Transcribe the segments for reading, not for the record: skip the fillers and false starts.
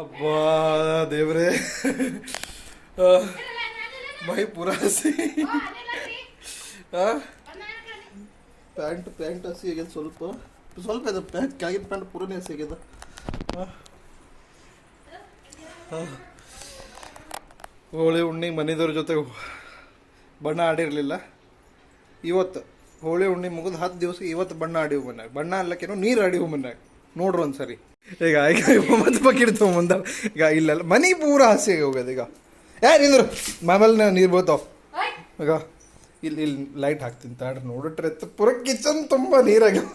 अब्बा देवरे भाई पूरा हसी ಪ್ಯಾಂಟ್ ಹಸಿ ಆಗ್ಯದ ಸ್ವಲ್ಪ ಇದೆ ಕೆಳಗಿನ ಪ್ಯಾಂಟ್ ಪೂರನೇ ಹಸಿ ಆಗ್ಯದ. ಹೋಳಿ ಹುಣ್ಣಿ ಮನೆದವ್ರ ಜೊತೆ ಬಣ್ಣ ಆಡಿರಲಿಲ್ಲ. ಇವತ್ತು ಹೋಳಿ ಹುಣ್ಣಿ ಮುಗಿದು 10 ದಿವಸ ಇವತ್ತು ಬಣ್ಣ ಆಡಿವು ಮನ್ಯಾಗ. ಬಣ್ಣ ಅಲ್ಲಕ್ಕೇನೋ ನೀರು ಆಡಿವು ಮನ್ಯಾಗ. ನೋಡ್ರಿ ಒಂದ್ಸರಿ ಈಗ ಮತ್ತೆ ಬಕೆಟ್ ತೊಗೊಂಬಂದ. ಈಗ ಇಲ್ಲೆಲ್ಲ ಮನೆ ಪೂರ ಹಸಿ ಹೋಗ್ಯದ. ಈಗ ನಿಂದ್ರು ಆಮೇಲೆ ನೀರು ಬೀಳ್ತಾವ. ಈಗ ಇಲ್ಲಿ ಲೈಟ್ ಹಾಕ್ತೀನಿ ತಾಡ್ರಿ ನೋಡಿಟ್ರೆ ಪೂರ ಕಿಚನ್ ತುಂಬ ನೀರಾಗ್ಯಾವ.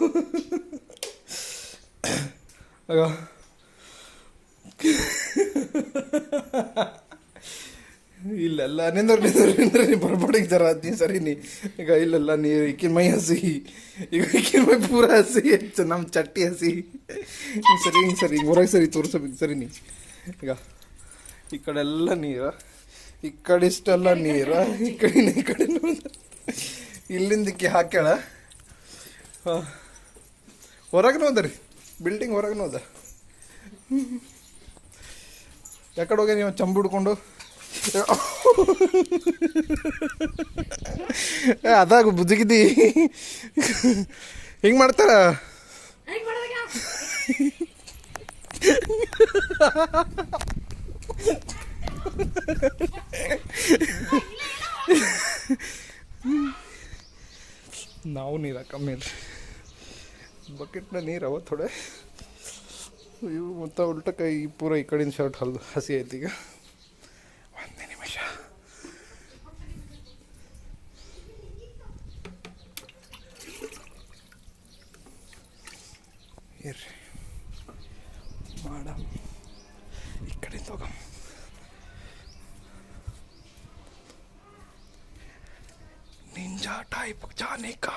ಆಗ ಇಲ್ಲೆಲ್ಲ ನಿಂದ್ರೆ ನೀ ಬರ್ಬಡಿಗೆ ಜರ ನೀ ಸರಿ ನೀ. ಈಗ ಇಲ್ಲೆಲ್ಲ ನೀರು ಇಕ್ಕಿನ ಮೈ ಹಸಿ, ಈಗ ಇಕ್ಕಿನ ಮೈ ಪೂರ ಹಸಿ, ನಮ್ಮ ಚಟ್ಟಿ ಹಸಿ. ಸರಿ ಹಿಂಗೆ ಹೊರಗೆ ಸರಿ ತೋರಿಸ್ಬೇಕು ಸರಿ ನೀ. ಈಗ ಈ ಕಡೆ ಎಲ್ಲ ನೀರು, ಈ ಕಡೆ ಇಷ್ಟೆಲ್ಲ ನೀರು, ಈ ಕಡೆ ಇಲ್ಲಿಂದಕ್ಕೆ ಹಾಕ್ಯಾಳ. ಹೊರಗೂ ಅದ ರೀ, ಬಿಲ್ಡಿಂಗ್ ಹೊರಗೂ ಅದ. ಯಾಕಡೆ ಹೋಗಿ ನೀವು ಚಂಬು ಹಿಡ್ಕೊಂಡು ಅದಾಗ ಬುದ್ಧಿಗಿದ್ದಿ ಹಿಂಗೆ ಮಾಡ್ತಾರ. ನಾವು ನೀರು ಹಾಕಮೇಲೆ ಬಕೆಟ್ನ ನೀರು ಅವ ಥೋಡೆ ಇವು ಮತ್ತು ಉಲ್ಟ ಕೈ ಪೂರ ಈ ಕಡೆಯಿಂದ ಶರ್ಟ್ ಹಸಿ ಐತಿ. ಈಗ ಒಂದೇ ನಿಮಿಷ. ಇರ್ರಿ ಮಾಡಮ್, ಈ ಕಡೆ ತಗೋ. निंजा टाइप जाने का